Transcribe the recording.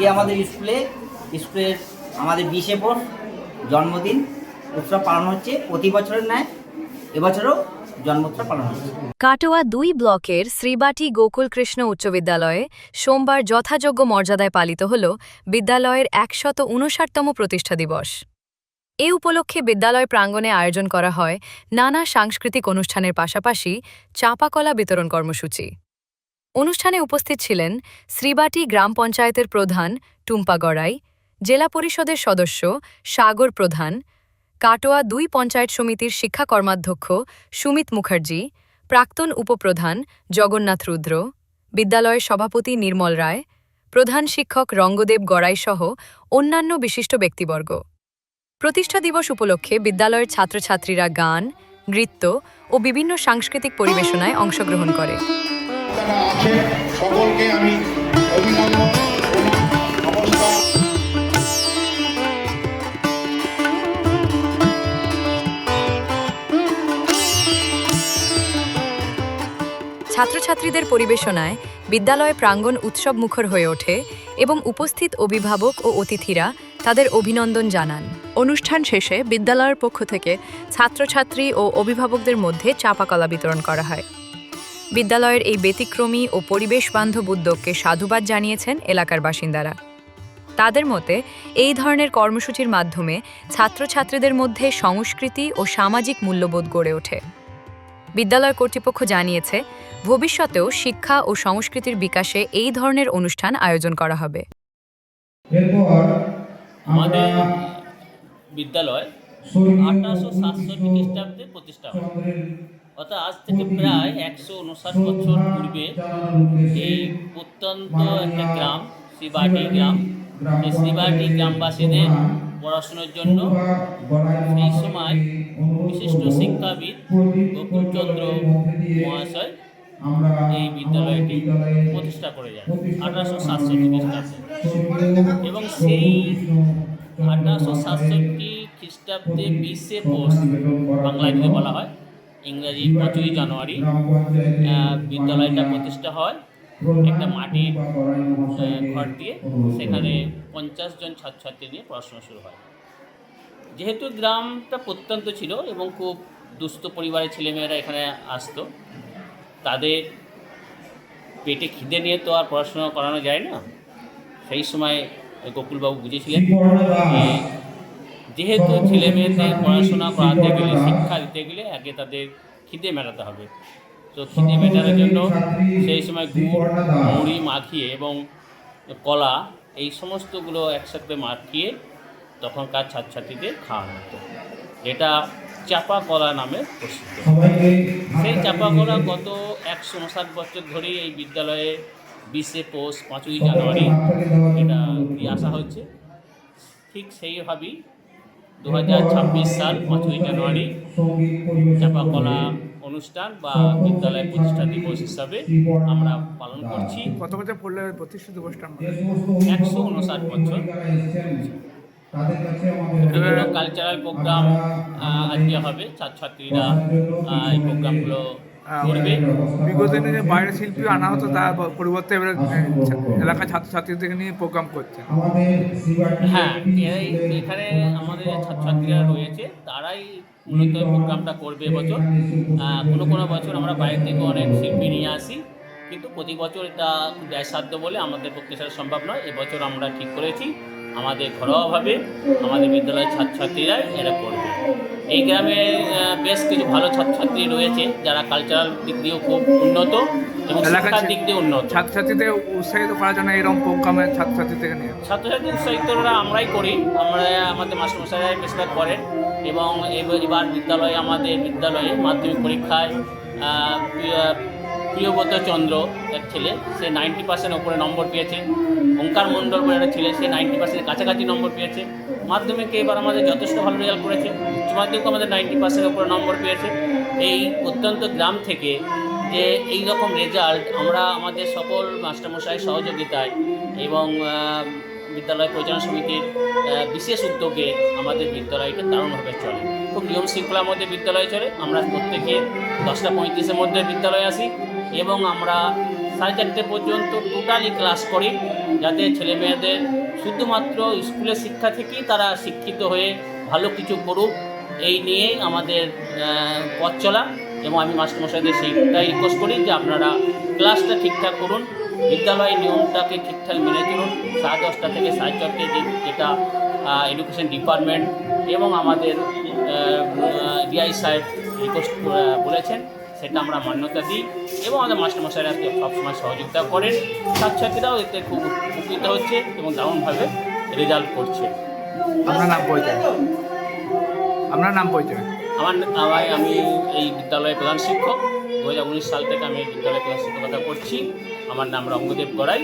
আজকে আমাদের স্কুলের আমাদের 20 এপ্রিল জন্মদিন উৎসব পালন হচ্ছে। প্রতি বছরের ন্যায় এবছরও জন্মোৎসব পালন হচ্ছে। কাটোয়া 2 ব্লকের শ্রীবাটি গোকুল কৃষ্ণ উচ্চ বিদ্যালয়ে সোমবার যথাযোগ্য মর্যাদায় পালিত হল বিদ্যালয়ের 159তম প্রতিষ্ঠা দিবস। এ উপলক্ষে বিদ্যালয় প্রাঙ্গণে আয়োজন করা হয় নানা সাংস্কৃতিক অনুষ্ঠানের পাশাপাশি চাঁপাকলা বিতরণ কর্মসূচি। অনুষ্ঠানে উপস্থিত ছিলেন শ্রীবাটি গ্রাম পঞ্চায়েতের প্রধান টুম্পা গড়াই, জেলা পরিষদের সদস্য সাগর প্রধান, কাটোয়া 2 পঞ্চায়েত সমিতির শিক্ষা কর্মাধ্যক্ষ সুমিত মুখার্জি, প্রাক্তন উপপ্রধান জগন্নাথ রুদ্র, বিদ্যালয়ের সভাপতি নির্মল রায়, প্রধান শিক্ষক রঙ্গদেব গড়াই সহ অন্যান্য বিশিষ্ট ব্যক্তিবর্গ। প্রতিষ্ঠা দিবস উপলক্ষে বিদ্যালয়ের ছাত্রছাত্রীরা গান, নৃত্য ও বিভিন্ন সাংস্কৃতিক পরিবেশনায় অংশগ্রহণ করে। সকলকে আমি অভিনন্দন নমস্কার। ছাত্রছাত্রীদের পরিবেশনায় বিদ্যালয় প্রাঙ্গণ উৎসব মুখর হয়ে ওঠে এবং উপস্থিত অভিভাবক ও অতিথিরা তাদের অভিনন্দন জানান। অনুষ্ঠান শেষে বিদ্যালয়ের পক্ষ থেকে ছাত্রছাত্রী ও অভিভাবকদের মধ্যে চাঁপাকলা বিতরণ করা হয়। বিদ্যালয়ের এই ব্যতিক্রমী ও পরিবেশ বান্ধব উদ্যোগকে সাধুবাদ জানিয়েছেন এলাকার বাসিন্দারা। তাদের মতে এই ধরনের কর্মসূচির মাধ্যমে ছাত্রছাত্রীদের মধ্যে সংস্কৃতি ও সামাজিক মূল্যবোধ গড়ে ওঠে। বিদ্যালয় কর্তৃপক্ষ জানিয়েছে, ভবিষ্যতেও শিক্ষা ও সংস্কৃতির বিকাশে এই ধরনের অনুষ্ঠান আয়োজন করা হবে। আমাদের বিদ্যালয় 1867 খ্রিস্টাব্দে প্রতিষ্ঠা হয়, অর্থাৎ আজ থেকে প্রায় 159 বছর পূর্বে এই প্রত্যন্ত একটা গ্রাম শ্রীবাটি গ্রাম, এই শ্রীবাটি গ্রামবাসীদের পড়াশোনার জন্য সেই সময় বিশিষ্ট শিক্ষাবিদ গোকুলচন্দ্র মহাশয় এই বিদ্যালয়টি প্রতিষ্ঠা করে যান 1867 খ্রিস্টাব্দে। এবং সেই 1867 খ্রিস্টাব্দে 20 পৌষ, বাংলায় যদি বলা হয়, ইংরাজি 25 জানুয়ারি বিদ্যালয়টা প্রতিষ্ঠা হয় একটা মাটির ঘর দিয়ে। সেখানে 50 জন ছাত্রছাত্রী নিয়ে পড়াশোনা শুরু হয়। যেহেতু গ্রামটা প্রত্যন্ত ছিল এবং খুব দুস্থ পরিবারের ছেলেমেয়েরা এখানে আসতো, তাদের পেটে খিদে নিয়ে তো আর পড়াশোনা করানো যায় না। সেই সময় গোকুলবাবু বুঝেছিলেন যেহেতু ছেলেমেয়েদের পড়াশোনা করাতে গেলে, শিক্ষা দিতে গেলে আগে তাদের খিদে মেটাতে হবে। তো খিদে মেটানোর জন্য সেই সময় গুড়, মুড়ি মাখিয়ে এবং কলা এই সমস্তগুলো একসাথে মাখিয়ে তখনকার ছাত্রছাত্রীদের খাওয়ানো হতো, যেটা চাঁপাকলা নামে প্রসিদ্ধ। সেই চাঁপাকলা গত 159 বছর ধরেই এই বিদ্যালয়ে 20 পৌষ 5ই জানুয়ারি এটা দিয়ে আসা হচ্ছে। ঠিক সেইভাবেই 2026 সাল 5ই জানুয়ারি চাঁপাকলা অনুষ্ঠান বা বিদ্যালয় প্রতিষ্ঠা দিবস হিসাবে আমরা পালন করছি। কত বছর পড়লে প্রতিষ্ঠা দিবসটা? 159 বছর। বিভিন্ন কালচারাল প্রোগ্রাম আজকে হবে, ছাত্রছাত্রীরা এই প্রোগ্রামগুলো করবে। বিগত দিনে যে বাইরের শিল্পী আনা হতো, তার পরিবর্তে এবার এলাকার ছাত্রছাত্রীদের নিয়ে প্রোগ্রাম করছে। হ্যাঁ, এখানে আমাদের ছাত্রছাত্রীরা রয়েছে, তারাই মূলত প্রোগ্রামটা করবে এবছর। কোনো বছর আমরা বাইরে থেকে অনেক শিল্পী নিয়ে আসি, কিন্তু প্রতি বছর এটা ব্যয়সাধ্য বলে আমাদের পক্ষে সেটা সম্ভব নয়। এবছর আমরা ঠিক করেছি আমাদের ঘরোয়াভাবে আমাদের বিদ্যালয়ের ছাত্রছাত্রীরা এরা করবে। এই গ্রামে বেশ কিছু ভালো ছাত্রছাত্রী রয়েছে যারা কালচারাল দিক দিয়েও খুব উন্নত এবং শিক্ষার দিক দিয়ে উন্নত। ছাত্রছাত্রীদের উৎসাহিত করার জন্য এরকম প্রোগ্রামে ছাত্রছাত্রী থেকে নিয়ে ছাত্রছাত্রী উৎসাহিতরা আমরাই করি, আমাদের মাস্টারমশাইরাই বেশিরভাগ করেন। এবং এবার আমাদের বিদ্যালয়ে মাধ্যমিক পরীক্ষায় প্রিয়ব্রত চন্দ্র এক ছেলে, সে 90% ওপরে নম্বর পেয়েছে। ওঙ্কার মণ্ডল বলে একটা ছেলে, সে 90% কাছাকাছি নম্বর পেয়েছে। মাধ্যমিকে এবার আমাদের যথেষ্ট ভালো রেজাল্ট করেছে। উচ্চ মাধ্যমিকে আমাদের 90% ওপরে নম্বর পেয়েছে। এই অত্যন্ত গ্রাম থেকে যে এই রকম রেজাল্ট আমরা আমাদের সকল মাস্টারমশাই সহযোগিতায় এবং বিদ্যালয় পরিচালনা সমিতির বিশেষ উদ্যোগে আমাদের বিদ্যালয়টা দারুণভাবে চলে। খুব নিয়ম শৃঙ্খলার মধ্যে বিদ্যালয় চলে। আমরা প্রত্যেকে 10টা 35-এর মধ্যে বিদ্যালয়ে আসি এবং আমরা 4:30 পর্যন্ত টোটালি ক্লাস করি, যাতে ছেলেমেয়েদের শুধুমাত্র স্কুলের শিক্ষা থেকেই তারা শিক্ষিত হয়ে ভালো কিছু করুক, এই নিয়েই আমাদের পথ চলা। এবং আমি মাস্টারমশাইদের সেইটাই রিকোয়েস্ট করি যে আপনারা ক্লাসটা ঠিকঠাক করুন, বিদ্যালয়ের নিয়মটাকে ঠিকঠাক মেনে চলুন। 10:30 থেকে 4:30 যেটা এডুকেশন ডিপার্টমেন্ট এবং আমাদের ডিআই সাহেব রিকোয়েস্ট বলেছেন, সেটা আমরা মান্যতা দিই এবং আমাদের মাস্টারমশাইরা সবসময় সহযোগিতা করেন। ছাত্রছাত্রীরাও এতে খুব উপকৃত হচ্ছে এবং দারুণভাবে রেজাল্ট করছে। আপনার নাম পরিচয়? আপনার নাম পরিচয়? আমি এই বিদ্যালয়ের প্রধান শিক্ষক। 2019 সাল থেকে আমি বিদ্যালয়ের প্রধান শিক্ষকতা করছি। আমার নাম রঙ্গদেব গড়াই।